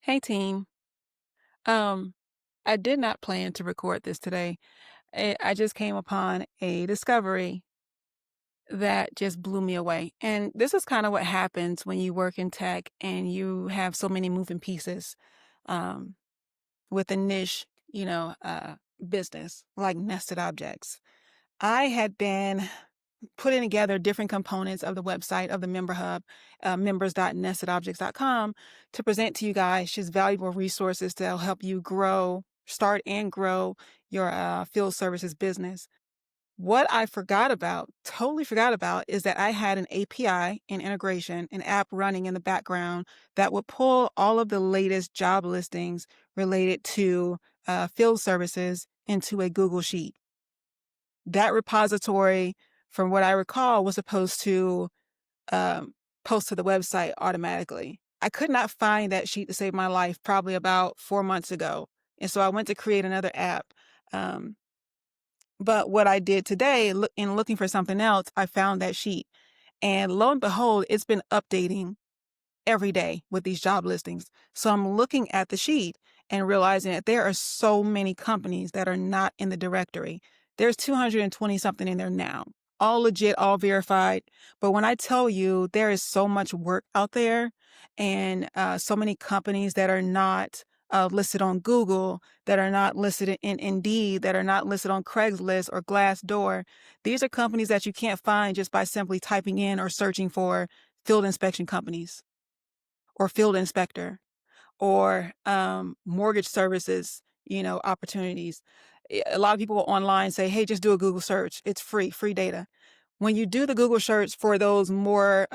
Hey team. Um, I did not plan to record this today. I just came upon a discovery that just blew me away. And this is kind of what happens when you work in tech and you have so many moving pieces um, with a niche, business like nested objects. I had been putting together different components of the website of the member hub, members.nestedobjects.com, to present to you guys just valuable resources that will help you start and grow your field services business. What I totally forgot about, is that I had an API and integration, an app running in the background that would pull all of the latest job listings related to field services into a Google Sheet. That repository, from what I recall, was supposed to um, post to the website automatically. I could not find that sheet to save my life probably about 4 months ago. And so I went to create another app. Um, but what I did today, in looking for something else, I found that sheet. And lo and behold, it's been updating every day with these job listings. So I'm looking at the sheet and realizing that there are so many companies that are not in the directory. There's 220 something in there now, all legit, all verified. But when I tell you there is so much work out there, and so many companies that are not listed on Google, that are not listed in Indeed, that are not listed on Craigslist or Glassdoor, these are companies that you can't find just by simply typing in or searching for field inspection companies or field inspector or mortgage services, opportunities. A lot of people online say, hey, just do a Google search. It's free data. When you do the Google search for those more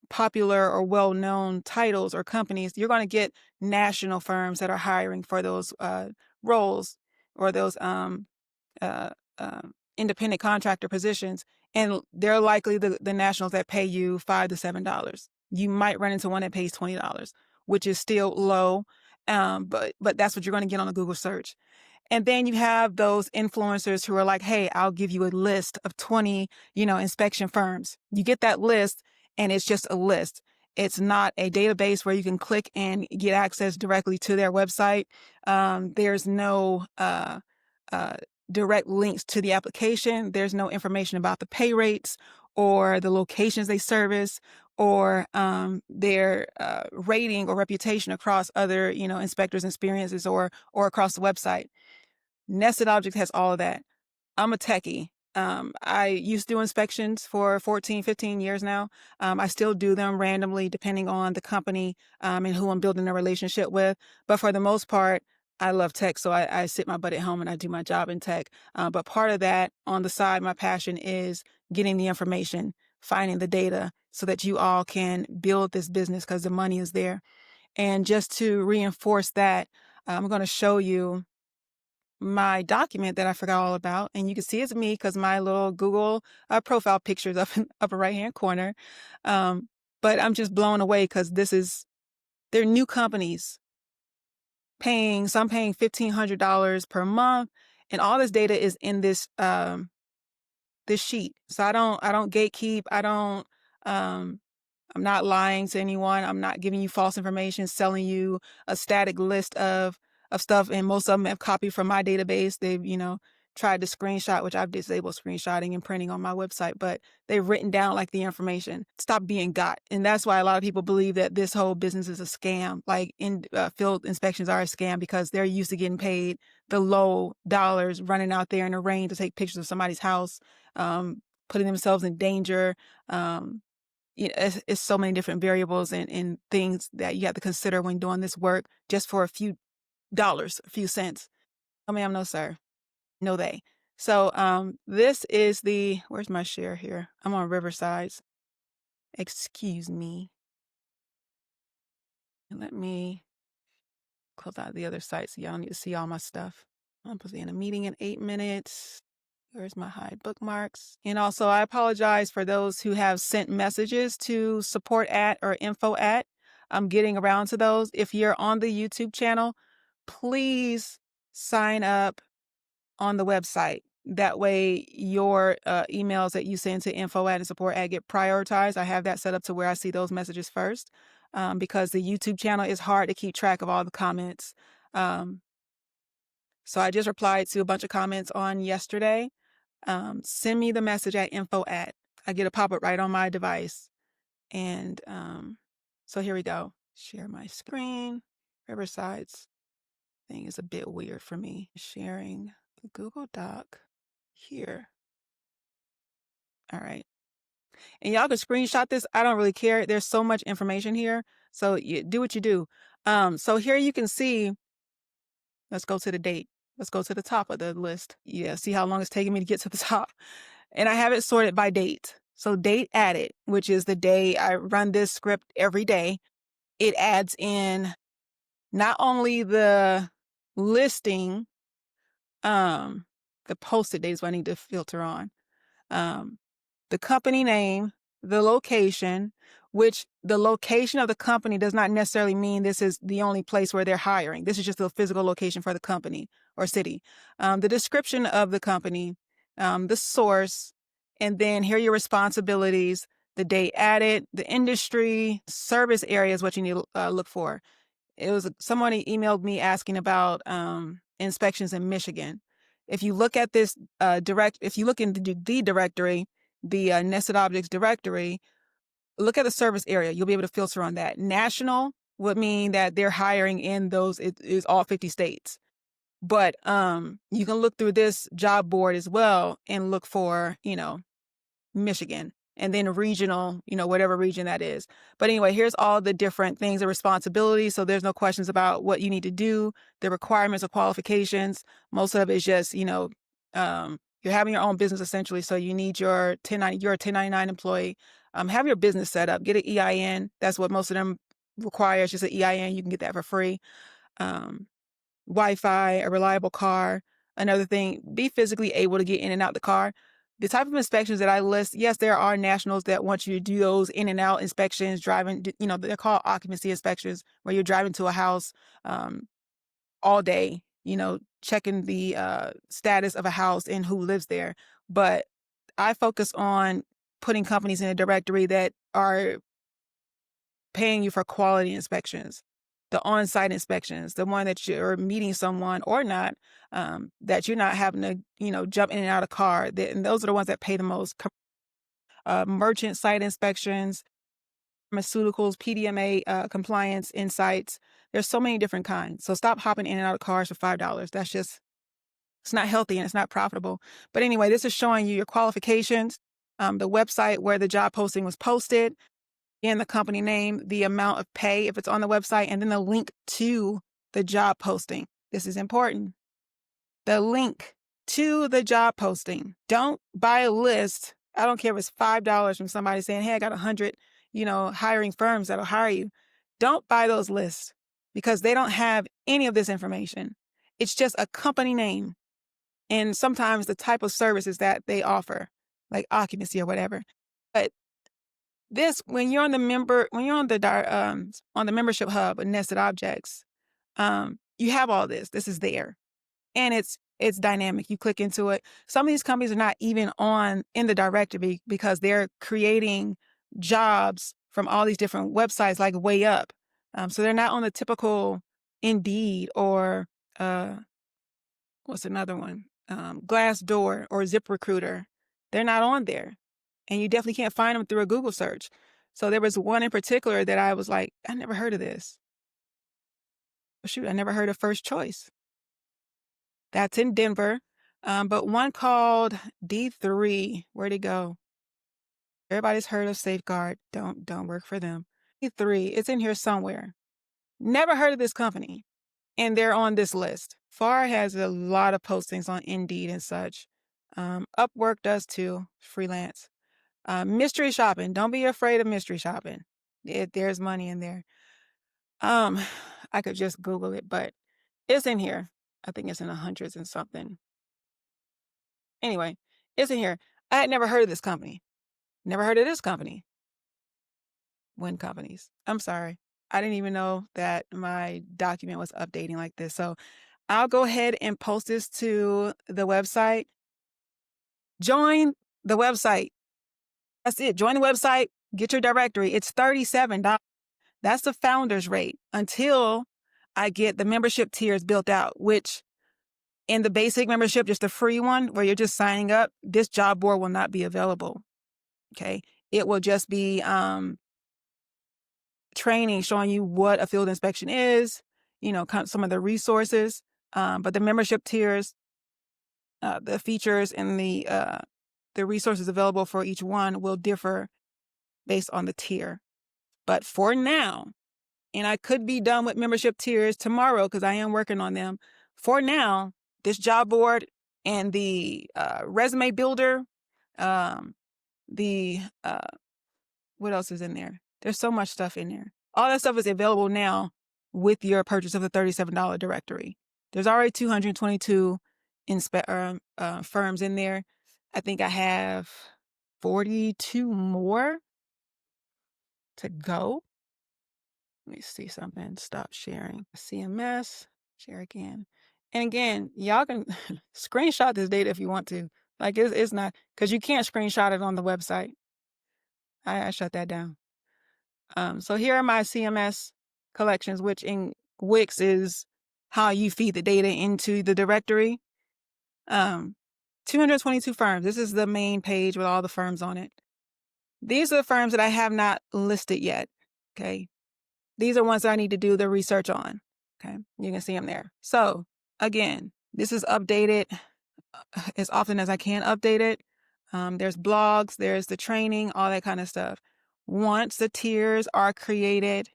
popular or well-known titles or companies, you're going to get national firms that are hiring for those roles, or those uh, independent contractor positions, and they're likely the nationals that pay you $5 to $7. You might run into one that pays $20, which is still low, but that's what you're going to get on a Google search. And then you have those influencers who are like, hey, I'll give you a list of 20, inspection firms. You get that list, and it's just a list. It's not a database where you can click and get access directly to their website. There's no uh, direct links to the application. There's no information about the pay rates or the locations they service, or their rating or reputation across other, inspectors' experiences, or across the website. Nested Objects has all of that. I'm a techie. I used to do inspections for 14, 15 years now. I still do them randomly depending on the company and who I'm building a relationship with. But for the most part, I love tech. So I sit my butt at home and I do my job in tech. But part of that on the side, my passion is getting the information, finding the data so that you all can build this business, because the money is there. And just to reinforce that, I'm going to show you my document that I forgot all about. And you can see it's me because my little Google profile picture is up in upper right hand corner. Um, but I'm just blown away because they're new companies some paying $1,500 per month. And all this data is in this sheet. So I don't gatekeep. Um, I'm not lying to anyone. I'm not giving you false information, selling you a static list of stuff. And most of them have copied from my database. They've, tried to screenshot, which I've disabled screenshotting and printing on my website, but they've written down like the information. Stop being got. And that's why a lot of people believe that this whole business is a scam. Like field inspections are a scam because they're used to getting paid the low dollars, running out there in the rain to take pictures of somebody's house, putting themselves in danger. It's so many different variables and things that you have to consider when doing this work just for a few dollars, a few cents. No, ma'am, no, sir. No, they. So this is where's my share here? I'm on Riverside. Excuse me. And let me close out the other site so y'all need to see all my stuff. I'm supposed to be in a meeting in 8 minutes. Where's my hide bookmarks? And also, I apologize for those who have sent messages to support at or info at. I'm getting around to those. If you're on the YouTube channel, please sign up on the website. That way, your emails that you send to info at and support at get prioritized. I have that set up to where I see those messages first. because the YouTube channel is hard to keep track of all the comments. So I just replied to a bunch of comments on yesterday. Send me the message at info at. I get a pop-up right on my device. And so here we go. Share my screen. Riverside's thing is a bit weird for me. Sharing the Google Doc here. All right. And y'all can screenshot this. I don't really care. There's so much information here. So you do what you do. So here you can see, let's go to the date. Let's go to the top of the list. Yeah, see how long it's taking me to get to the top. And I have it sorted by date. So date added, which is the day I run this script every day. It adds in not only the listing, the posted dates I need to filter on, the company name, the location, which the location of the company does not necessarily mean this is the only place where they're hiring. This is just the physical location for the company or city. The description of the company, the source, and then here are your responsibilities, the date added, the industry, service area is what you need to look for. It was someone emailed me asking about inspections in Michigan. If you look at this if you look into the directory, the nested objects directory, look at the service area. You'll be able to filter on that. National would mean that they're hiring in those, it is all 50 states. But you can look through this job board as well and look for, Michigan, and then regional, whatever region that is. But anyway, here's all the different things and responsibilities. So there's no questions about what you need to do, the requirements or qualifications. Most of it is just, you're having your own business essentially. So you need you're a 1099 employee. Have your business set up, get an EIN. That's what most of them require. It's just an EIN. You can get that for free. Wi-Fi, a reliable car. Another thing, be physically able to get in and out the car. The type of inspections that I list, yes, there are nationals that want you to do those in and out inspections, driving, they're called occupancy inspections, where you're driving to a house all day, checking the status of a house and who lives there. But I focus on putting companies in a directory that are paying you for quality inspections, the on-site inspections, the one that you're meeting someone or not, that you're not having to, jump in and out of car. And those are the ones that pay the most. Merchant site inspections, pharmaceuticals, PDMA compliance insights. There's so many different kinds. So stop hopping in and out of cars for $5. That's just, it's not healthy and it's not profitable. But anyway, this is showing you your qualifications, the website where the job posting was posted, and the company name, the amount of pay if it's on the website, and then the link to the job posting. This is important. The link to the job posting. Don't buy a list. I don't care if it's $5 from somebody saying, hey, I got 100, hiring firms that'll hire you. Don't buy those lists because they don't have any of this information. It's just a company name and sometimes the type of services that they offer, like occupancy or whatever. But this, when you're on the membership hub of Nested Objects, you have all this. This is there, and it's dynamic. You click into it. Some of these companies are not even in the directory because they're creating jobs from all these different websites, like way up. So they're not on the typical Indeed or what's another one? Glassdoor or ZipRecruiter. They're not on there. And you definitely can't find them through a Google search. So there was one in particular that I was like, I never heard of this. Shoot, I never heard of First Choice. That's in Denver. But one called D3, where'd it go? Everybody's heard of Safeguard. Don't work for them. D3, it's in here somewhere. Never heard of this company. And they're on this list. FAR has a lot of postings on Indeed and such. Upwork does too, freelance. Mystery shopping. Don't be afraid of mystery shopping. There's money in there. I could just Google it, but it's in here. I think it's in the hundreds and something. Anyway, it's in here. I had never heard of this company. Never heard of this company. Win companies. I'm sorry. I didn't even know that my document was updating like this. So I'll go ahead and post this to the website. Join the website. That's it. Join the website. Get your directory. It's $37. That's the founder's rate until I get the membership tiers built out, which in the basic membership, just the free one where you're just signing up, this job board will not be available. Okay. It will just be training showing you what a field inspection is, some of the resources. But the membership tiers, the features and the resources available for each one will differ based on the tier. But for now, and I could be done with membership tiers tomorrow because I am working on them. For now, this job board and the resume builder, the what else is in there? There's so much stuff in there. All that stuff is available now with your purchase of the $37 directory. There's already 222 firms in there. I think I have 42 more to go. Let me see something. Stop sharing. CMS. Share again. And again, y'all can screenshot this data if you want to. Like it's not, because you can't screenshot it on the website. I shut that down. So here are my CMS collections, which in Wix is how you feed the data into the directory. 222 firms. This is the main page with all the firms on it. These are the firms that I have not listed yet. Okay. These are ones that I need to do the research on. Okay. You can see them there. So again, this is updated as often as I can update it. There's blogs, there's the training, all that kind of stuff. Once the tiers are created,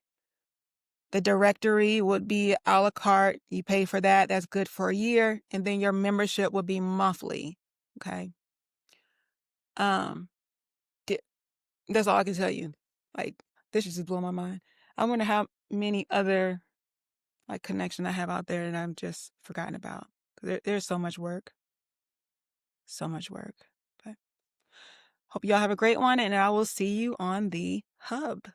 the directory would be a la carte. You pay for that. That's good for a year. And then your membership will be monthly. Okay. That's all I can tell you. Like, this just blew my mind. I wonder how many other connection I have out there that I'm just forgotten about. There's so much work. So much work. But hope y'all have a great one, and I will see you on the hub.